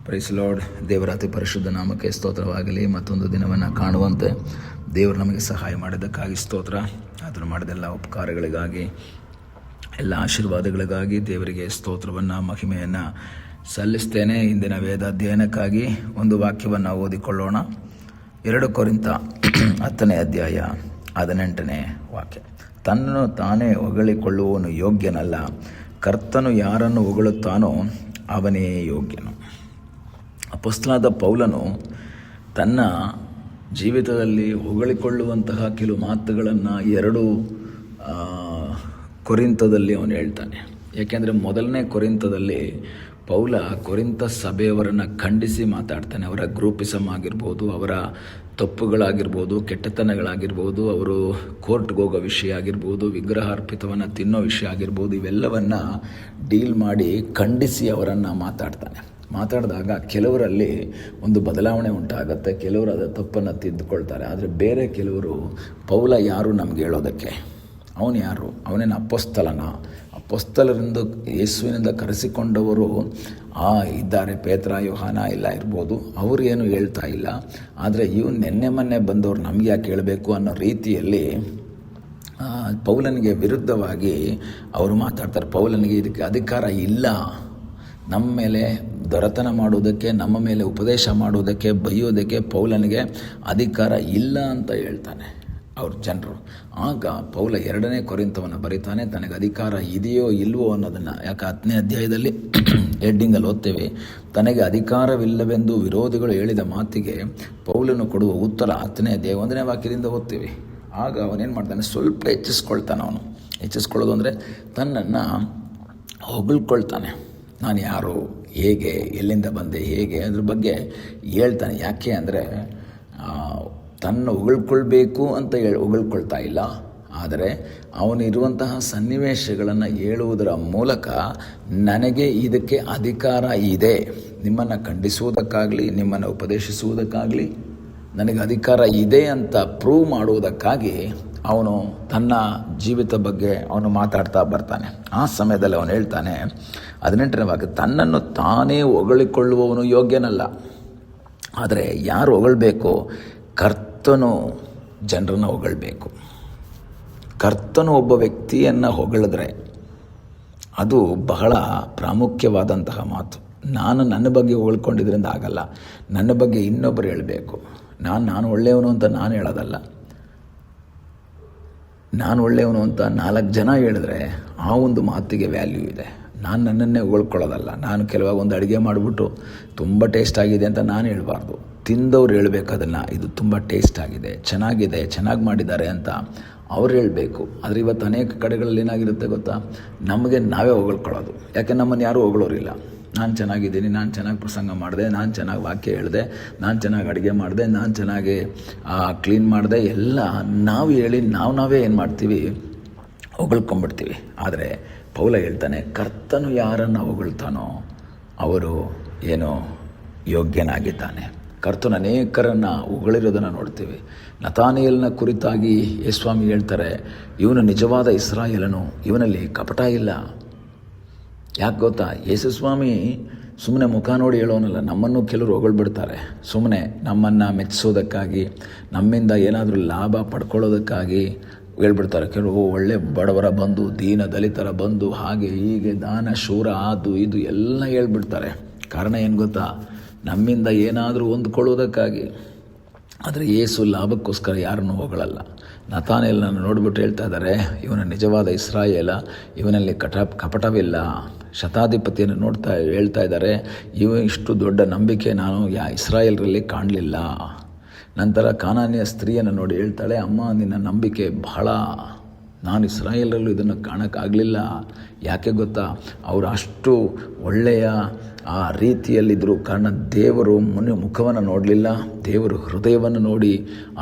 Price lord. ದೇವರ ಅತಿ ಪರಿಶುದ್ಧ ನಾಮಕ್ಕೆ ಸ್ತೋತ್ರವಾಗಲಿ. ಮತ್ತೊಂದು ದಿನವನ್ನು ಕಾಣುವಂತೆ ದೇವರು ನಮಗೆ ಸಹಾಯ ಮಾಡಿದ್ದಕ್ಕಾಗಿ ಸ್ತೋತ್ರ. ಆದರೂ ಮಾಡಿದೆಲ್ಲ ಉಪಕಾರಗಳಿಗಾಗಿ, ಎಲ್ಲ ಆಶೀರ್ವಾದಗಳಿಗಾಗಿ ದೇವರಿಗೆ ಸ್ತೋತ್ರವನ್ನು, ಮಹಿಮೆಯನ್ನು ಸಲ್ಲಿಸ್ತೇನೆ. ಇಂದಿನ ವೇದ ಅಧ್ಯಯನಕ್ಕಾಗಿ ಒಂದು ವಾಕ್ಯವನ್ನು ಓದಿಕೊಳ್ಳೋಣ. 2 ಕೊರಿಂಥ 10ನೇ ಅಧ್ಯಾಯ 18ನೇ ವಾಕ್ಯ. ತನ್ನನ್ನು ತಾನೇ ಹೊಗಳಿಕೊಳ್ಳುವವನು ಯೋಗ್ಯನಲ್ಲ, ಕರ್ತನು ಯಾರನ್ನು ಹೊಗಳುತ್ತಾನೋ ಅವನೇ ಯೋಗ್ಯನು. ಅಪೊಸ್ತಲನಾದ ಪೌಲನು ತನ್ನ ಜೀವಿತದಲ್ಲಿ ಹೊಗಳಿಕೊಳ್ಳುವಂತಹ ಕೆಲವು ಮಾತುಗಳನ್ನು 2 ಕೊರಿಂಥದಲ್ಲಿ ಅವನು ಹೇಳ್ತಾನೆ. ಯಾಕೆಂದರೆ ಮೊದಲನೇ ಕೊರಿಂಥದಲ್ಲಿ ಪೌಲ ಕೊರಿಂಥ ಸಭೆಯವರನ್ನು ಖಂಡಿಸಿ ಮಾತಾಡ್ತಾನೆ. ಅವರ ಗ್ರೂಪಿಸಮ್ ಆಗಿರ್ಬೋದು, ಅವರ ತಪ್ಪುಗಳಾಗಿರ್ಬೋದು, ಕೆಟ್ಟತನಗಳಾಗಿರ್ಬೋದು, ಅವರು ಕೋರ್ಟ್ಗೆ ಹೋಗೋ ವಿಷಯ ಆಗಿರ್ಬೋದು, ವಿಗ್ರಹಾರ್ಪಿತವನ್ನು ತಿನ್ನೋ ವಿಷಯ ಆಗಿರ್ಬೋದು, ಇವೆಲ್ಲವನ್ನು ಡೀಲ್ ಮಾಡಿ ಖಂಡಿಸಿ ಅವರನ್ನು ಮಾತಾಡಿದಾಗ ಕೆಲವರಲ್ಲಿ ಒಂದು ಬದಲಾವಣೆ ಉಂಟಾಗುತ್ತೆ. ಕೆಲವರು ಅದರ ತಪ್ಪನ್ನು ತಿದ್ದುಕೊಳ್ತಾರೆ. ಆದರೆ ಬೇರೆ ಕೆಲವರು ಪೌಲ ಯಾರು ನಮ್ಗೆ ಹೇಳೋದಕ್ಕೆ, ಅವನು ಯಾರು, ಅವನೇನು ಅಪೊಸ್ತಲರಿಂದ ಯೇಸುವಿನಿಂದ ಕರೆಸಿಕೊಂಡವರು ಇದ್ದಾರೆ, ಪೇತ್ರ, ಯೋಹಾನ ಎಲ್ಲ ಇರ್ಬೋದು, ಅವರು ಏನು ಹೇಳ್ತಾ ಇಲ್ಲ. ಆದರೆ ಇವ್ನು ನೆನ್ನೆ ಮೊನ್ನೆ ಬಂದವರು ನಮ್ಗೆ ಯಾಕೆ ಹೇಳಬೇಕು ಅನ್ನೋ ರೀತಿಯಲ್ಲಿ ಪೌಲನಿಗೆ ವಿರುದ್ಧವಾಗಿ ಅವರು ಮಾತಾಡ್ತಾರೆ. ಪೌಲನಿಗೆ ಇದಕ್ಕೆ ಅಧಿಕಾರ ಇಲ್ಲ, ನಮ್ಮ ಮೇಲೆ ದೊರೆತನ ಮಾಡುವುದಕ್ಕೆ, ನಮ್ಮ ಮೇಲೆ ಉಪದೇಶ ಮಾಡುವುದಕ್ಕೆ, ಬೈಯೋದಕ್ಕೆ ಪೌಲನಿಗೆ ಅಧಿಕಾರ ಇಲ್ಲ ಅಂತ ಹೇಳ್ತಾನೆ ಅವ್ರ ಜನರು. ಆಗ ಪೌಲ 2ನೇ ಕೊರಿಂಥವನ್ನು ಬರೀತಾನೆ. ತನಗೆ ಅಧಿಕಾರ ಇದೆಯೋ ಇಲ್ವೋ ಅನ್ನೋದನ್ನು, ಯಾಕೆ 10ನೇ ಅಧ್ಯಾಯದಲ್ಲಿ ಹೆಡ್ಡಿಂಗಲ್ಲಿ ಓದ್ತೇವೆ, ತನಗೆ ಅಧಿಕಾರವಿಲ್ಲವೆಂದು ವಿರೋಧಿಗಳು ಹೇಳಿದ ಮಾತಿಗೆ ಪೌಲನು ಕೊಡುವ ಉತ್ತರ 10ನೇ ಅಧ್ಯಾಯ 1ನೇ ವಾಕ್ಯದಿಂದ ಓದ್ತೀವಿ. ಆಗ ಅವನೇನು ಮಾಡ್ತಾನೆ, ಸ್ವಲ್ಪ ಹೆಚ್ಚಿಸ್ಕೊಳ್ತಾನೆ. ಅವನು ಹೆಚ್ಚಿಸ್ಕೊಳ್ಳೋದು ಅಂದರೆ ತನ್ನನ್ನು ಹೊಗಳ್ಕೊಳ್ತಾನೆ. ನಾನು ಯಾರು, ಹೇಗೆ, ಎಲ್ಲಿಂದ ಬಂದೆ, ಹೇಗೆ, ಅದ್ರ ಬಗ್ಗೆ ಹೇಳ್ತಾನೆ. ಯಾಕೆ ಅಂದರೆ ತನ್ನ ಹೊಗಳ್ಕೊಳ್ಬೇಕು ಅಂತ ಹೊಗಳ್ಕೊಳ್ತಾ ಇಲ್ಲ, ಆದರೆ ಅವನಿರುವಂತಹ ಸನ್ನಿವೇಶಗಳನ್ನು ಹೇಳುವುದರ ಮೂಲಕ ನನಗೆ ಇದಕ್ಕೆ ಅಧಿಕಾರ ಇದೆ, ನಿಮ್ಮನ್ನು ಖಂಡಿಸುವುದಕ್ಕಾಗಲಿ, ನಿಮ್ಮನ್ನು ಉಪದೇಶಿಸುವುದಕ್ಕಾಗಲಿ ನನಗೆ ಅಧಿಕಾರ ಇದೆ ಅಂತ ಪ್ರೂವ್ ಮಾಡುವುದಕ್ಕಾಗಿ ಅವನು ತನ್ನ ಜೀವಿತ ಬಗ್ಗೆ ಅವನು ಮಾತಾಡ್ತಾ ಬರ್ತಾನೆ. ಆ ಸಮಯದಲ್ಲಿ ಅವನು ಹೇಳ್ತಾನೆ 18ನೇ ವಾಕ್ಯ, ತನ್ನನ್ನು ತಾನೇ ಹೊಗಳಿಕೊಳ್ಳುವವನು ಯೋಗ್ಯನಲ್ಲ, ಆದರೆ ಯಾರು ಹೊಗಳ್ಬೇಕು, ಕರ್ತನು ಜನರನ್ನು ಹೊಗಳ್ಬೇಕು. ಕರ್ತನು ಒಬ್ಬ ವ್ಯಕ್ತಿಯನ್ನು ಹೊಗಳಿದ್ರೆ ಅದು ಬಹಳ ಪ್ರಾಮುಖ್ಯವಾದಂತಹ ಮಾತು. ನಾನು ನನ್ನ ಬಗ್ಗೆ ಹೊಗಳ್ಕೊಂಡಿದ್ರಿಂದ ಆಗಲ್ಲ, ನನ್ನ ಬಗ್ಗೆ ಇನ್ನೊಬ್ಬರು ಹೇಳಬೇಕು. ನಾನು ಒಳ್ಳೆಯವನು ಅಂತ ನಾನು ಹೇಳೋದಲ್ಲ, ನಾನು ಒಳ್ಳೆಯವನು ಅಂತ 4 ಜನ ಹೇಳಿದ್ರೆ ಆ ಒಂದು ಮಾತಿಗೆ ವ್ಯಾಲ್ಯೂ ಇದೆ. ನಾನು ನನ್ನನ್ನೇ ಹೊಗಳ್ಕೊಳ್ಳೋದಲ್ಲ. ನಾನು ಕೆಲವಾಗ ಒಂದು ಅಡುಗೆ ಮಾಡಿಬಿಟ್ಟು ತುಂಬ ಟೇಸ್ಟ್ ಆಗಿದೆ ಅಂತ ನಾನು ಹೇಳಬಾರ್ದು, ತಿಂದವ್ರು ಹೇಳಬೇಕು ಅದನ್ನು, ಇದು ತುಂಬ ಟೇಸ್ಟ್ ಆಗಿದೆ, ಚೆನ್ನಾಗಿ ಮಾಡಿದ್ದಾರೆ ಅಂತ ಅವ್ರು ಹೇಳಬೇಕು. ಆದರೆ ಇವತ್ತು ಅನೇಕ ಕಡೆಗಳಲ್ಲಿ ಏನಾಗಿರುತ್ತೆ ಗೊತ್ತಾ, ನಮಗೆ ನಾವೇ ಹೊಗಳ್ಕೊಳ್ಳೋದು. ಯಾಕೆ ನಮ್ಮನ್ನು ಯಾರೂ ಹೊಗಳೋರಿಲ್ಲ. ನಾನು ಚೆನ್ನಾಗಿದ್ದೀನಿ, ನಾನು ಚೆನ್ನಾಗಿ ಪ್ರಸಂಗ ಮಾಡಿದೆ, ನಾನು ಚೆನ್ನಾಗಿ ವಾಕ್ಯ ಹೇಳಿದೆ, ನಾನು ಚೆನ್ನಾಗಿ ಅಡುಗೆ ಮಾಡಿದೆ, ನಾನು ಚೆನ್ನಾಗಿ ಕ್ಲೀನ್ ಮಾಡಿದೆ, ಎಲ್ಲ ನಾವು ಹೇಳಿ ನಾವೇ ಏನು ಮಾಡ್ತೀವಿ, ಹೊಗಳ್ಕೊಂಡ್ಬಿಡ್ತೀವಿ. ಆದರೆ ಪೌಲ ಹೇಳ್ತಾನೆ, ಕರ್ತನು ಯಾರನ್ನು ಹೊಗಳ್ತಾನೋ ಅವರು ಏನೋ ಯೋಗ್ಯನಾಗಿದ್ದಾನೆ. ಕರ್ತನು ಅನೇಕರನ್ನು ಹೊಗಳಿರೋದನ್ನು ನೋಡ್ತೀವಿ. ನತಾನಿಯಲ್ನ ಕುರಿತಾಗಿ ಯೇಸ್ವಾಮಿ ಹೇಳ್ತಾರೆ, ಇವನು ನಿಜವಾದ ಇಸ್ರಾಯೇಲನು, ಇವನಲ್ಲಿ ಕಪಟ ಇಲ್ಲ. ಯಾಕೆ ಗೊತ್ತಾ, ಯೇಸುಸ್ವಾಮಿ ಸುಮ್ಮನೆ ಮುಖ ನೋಡಿ ಹೇಳೋನಲ್ಲ. ನಮ್ಮನ್ನು ಕೆಲವರು ಹೊಗಳ್ಬಿಡ್ತಾರೆ, ಸುಮ್ಮನೆ ನಮ್ಮನ್ನು ಮೆಚ್ಚಿಸೋದಕ್ಕಾಗಿ, ನಮ್ಮಿಂದ ಏನಾದರೂ ಲಾಭ ಪಡ್ಕೊಳ್ಳೋದಕ್ಕಾಗಿ ಹೇಳ್ಬಿಡ್ತಾರೆ. ಕೆಲವು ಒಳ್ಳೆ ಬಡವರ ಬಂದು, ದೀನ ದಲಿತರ ಬಂದು, ಹಾಗೆ ಹೀಗೆ ದಾನ ಶೂರ ಅದು ಇದು ಎಲ್ಲ ಹೇಳ್ಬಿಡ್ತಾರೆ. ಕಾರಣ ಏನು ಗೊತ್ತಾ, ನಮ್ಮಿಂದ ಏನಾದರೂ ಹೊಂದ್ಕೊಳ್ಳೋದಕ್ಕಾಗಿ. ಆದರೆ ಯೇಸು ಲಾಭಕ್ಕೋಸ್ಕರ ಯಾರನ್ನು ಹೊಗಳಲ್ಲ. ನತಾನೆಯಲ್ನನ್ನು ನೋಡಿಬಿಟ್ಟು ಹೇಳ್ತಾ ಇದ್ದಾರೆ, ಇವನ ನಿಜವಾದ ಇಸ್ರಾಯೇಲ, ಇವನಲ್ಲಿ ಕಪಟವಿಲ್ಲ. ಶತಾಧಿಪತಿಯನ್ನು ಹೇಳ್ತಾ ಇದ್ದಾರೆ, ಇಷ್ಟು ದೊಡ್ಡ ನಂಬಿಕೆ ನಾನು ಇಸ್ರಾಯೇಲರಲ್ಲಿ ಕಾಣಲಿಲ್ಲ. ನಂತರ ಕಾನಾನ್ಯ ಸ್ತ್ರೀಯನ್ನು ನೋಡಿ ಹೇಳ್ತಾಳೆ, ಅಮ್ಮ ನಿನ್ನ ನಂಬಿಕೆ ಬಹಳ, ನಾನು ಇಸ್ರಾಯೇಲರಲ್ಲೂ ಇದನ್ನು ಕಾಣೋಕ್ಕಾಗಲಿಲ್ಲ. ಯಾಕೆ ಗೊತ್ತಾ, ಅವರು ಅಷ್ಟು ಒಳ್ಳೆಯ ಆ ರೀತಿಯಲ್ಲಿದ್ದರು. ಕಾರಣ ದೇವರು ಮುಖವನ್ನು ನೋಡಲಿಲ್ಲ, ದೇವರು ಹೃದಯವನ್ನು ನೋಡಿ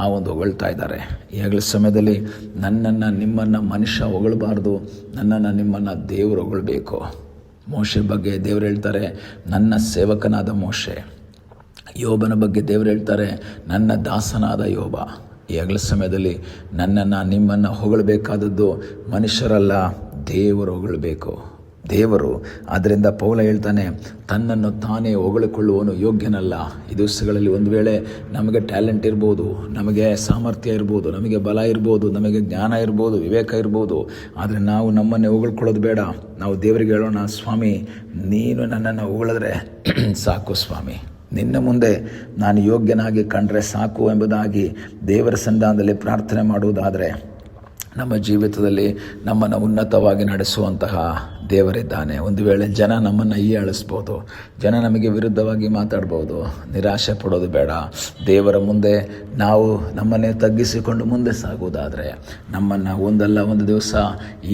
ಆ ಒಂದು ಹೊಗಳ್ತಾ ಇದ್ದಾರೆ. ಈಗಲೇ ಸಮಯದಲ್ಲಿ ನನ್ನನ್ನು ನಿಮ್ಮನ್ನು ಮನುಷ್ಯ ಹೊಗಳಬಾರ್ದು, ನನ್ನನ್ನು ನಿಮ್ಮನ್ನು ದೇವರು ಹೊಗಳಬೇಕು. ಮೋಶೆ ಬಗ್ಗೆ ದೇವರು ಹೇಳ್ತಾರೆ, ನನ್ನ ಸೇವಕನಾದ ಮೋಶೆ. ಯೋಬನ ಬಗ್ಗೆ ದೇವರು ಹೇಳ್ತಾರೆ, ನನ್ನ ದಾಸನಾದ ಯೋಬ. ಈ ಹಗಲ ಸಮಯದಲ್ಲಿ ನನ್ನನ್ನು ನಿಮ್ಮನ್ನು ಹೊಗಳಬೇಕಾದದ್ದು ಮನುಷ್ಯರಲ್ಲ, ದೇವರು ಹೊಗಳಬೇಕು. ದೇವರು. ಆದ್ದರಿಂದ ಪೌಲ ಹೇಳ್ತಾನೆ, ತನ್ನನ್ನು ತಾನೇ ಹೊಗಳಿಕೊಳ್ಳುವವನು ಯೋಗ್ಯನಲ್ಲ. ಈ ದಿವಸಗಳಲ್ಲಿ ಒಂದು ವೇಳೆ ನಮಗೆ ಟ್ಯಾಲೆಂಟ್ ಇರ್ಬೋದು, ನಮಗೆ ಸಾಮರ್ಥ್ಯ ಇರ್ಬೋದು, ನಮಗೆ ಬಲ ಇರ್ಬೋದು, ನಮಗೆ ಜ್ಞಾನ ಇರ್ಬೋದು, ವಿವೇಕ ಇರ್ಬೋದು. ಆದರೆ ನಾವು ನಮ್ಮನ್ನೇ ಹೊಗಳ್ಕೊಳ್ಳೋದು ಬೇಡ. ನಾವು ದೇವರಿಗೆ ಹೇಳೋಣ, ಸ್ವಾಮಿ ನೀನು ನನ್ನನ್ನು ಹೊಗಳಿದ್ರೆ ಸಾಕು ಸ್ವಾಮಿ, ನಿನ್ನ ಮುಂದೆ ನಾನು ಯೋಗ್ಯನಾಗಿ ಕಂಡ್ರೆ ಸಾಕು ಎಂಬುದಾಗಿ ದೇವರ ಸನ್ನಿಧಾನದಲ್ಲಿ ಪ್ರಾರ್ಥನೆ ಮಾಡುವುದಾದರೆ ನಮ್ಮ ಜೀವಿತದಲ್ಲಿ ನಮ್ಮನ್ನು ಉನ್ನತವಾಗಿ ನಡೆಸುವಂತಹ ದೇವರಿದ್ದಾನೆ. ಒಂದು ವೇಳೆ ಜನ ನಮ್ಮನ್ನು ಹೀಯಾಳಿಸ್ಬೋದು, ಜನ ನಮಗೆ ವಿರುದ್ಧವಾಗಿ ಮಾತಾಡ್ಬೋದು. ನಿರಾಶೆ ಪಡೋದು ಬೇಡ. ದೇವರ ಮುಂದೆ ನಾವು ನಮ್ಮನ್ನೇ ತಗ್ಗಿಸಿಕೊಂಡು ಮುಂದೆ ಸಾಗುವುದಾದರೆ ನಮ್ಮನ್ನು ಒಂದಲ್ಲ ಒಂದು ದಿವಸ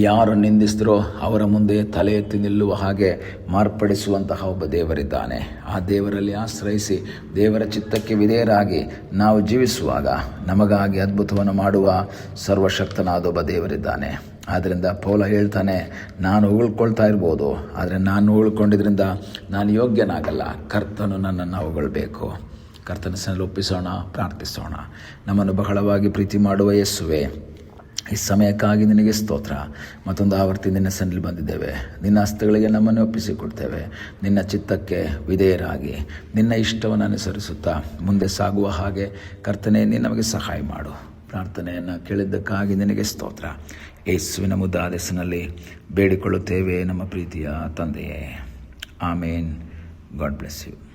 ಯಾರು ನಿಂದಿಸಿದ್ರೋ ಅವರ ಮುಂದೆ ತಲೆ ಎತ್ತಿ ನಿಲ್ಲುವ ಹಾಗೆ ಮಾರ್ಪಡಿಸುವಂತಹ ಒಬ್ಬ ದೇವರಿದ್ದಾನೆ. ಆ ದೇವರಲ್ಲಿ ಆಶ್ರಯಿಸಿ ದೇವರ ಚಿತ್ತಕ್ಕೆ ವಿಧೇಯರಾಗಿ ನಾವು ಜೀವಿಸುವಾಗ ನಮಗಾಗಿ ಅದ್ಭುತವನ್ನು ಮಾಡುವ ಸರ್ವಶಕ್ತನಾದ ಒಬ್ಬ ದೇವರಿದ್ದಾನೆ. ಆದ್ದರಿಂದ ಪೌಲ ಹೇಳ್ತಾನೆ, ನಾನು ಹೊಗಳ್ಕೊಳ್ತಾ ಇರ್ಬೋದು, ಆದರೆ ನಾನು ಹೊಗಳ್ಕೊಂಡಿದ್ರಿಂದ ನಾನು ಯೋಗ್ಯನಾಗಲ್ಲ. ಕರ್ತನು ನನ್ನನ್ನು ಹೊಗಳ್ಬೇಕು. ಕರ್ತನ ಸನ್ನಿಧಿಯಲ್ಲಿ ಒಪ್ಪಿಸೋಣ, ಪ್ರಾರ್ಥಿಸೋಣ. ನಮ್ಮನ್ನು ಬಹಳವಾಗಿ ಪ್ರೀತಿ ಮಾಡುವ ಯೇಸುವೇ, ಈ ಸಮಯಕ್ಕಾಗಿ ನಿನಗೆ ಸ್ತೋತ್ರ. ಮತ್ತೊಂದು ಆವರ್ತಿ ನಿನ್ನ ಸನ್ನಿಧಿಯಲ್ಲಿ ಬಂದಿದ್ದೇವೆ. ನಿನ್ನ ಹಸ್ತಗಳಿಗೆ ನಮ್ಮನ್ನು ಒಪ್ಪಿಸಿಕೊಡ್ತೇವೆ. ನಿನ್ನ ಚಿತ್ತಕ್ಕೆ ವಿಧೇಯರಾಗಿ ನಿನ್ನ ಇಷ್ಟವನ್ನು ಅನುಸರಿಸುತ್ತಾ ಮುಂದೆ ಸಾಗುವ ಹಾಗೆ ಕರ್ತನೇ ನೀನು ನಮಗೆ ಸಹಾಯ ಮಾಡು. ಪ್ರಾರ್ಥನೆಯನ್ನು ಕೇಳಿದ್ದಕ್ಕಾಗಿ ನಿನಗೆ ಸ್ತೋತ್ರ. ಯೇಸುವಿನ ಮುದ್ದಾದ ಹೆಸರಿನಲ್ಲಿ ಬೇಡಿಕೊಳ್ಳುತ್ತೇವೆ ನಮ್ಮ ಪ್ರೀತಿಯ ತಂದೆಯೇ. ಆಮೇನ್. God bless you.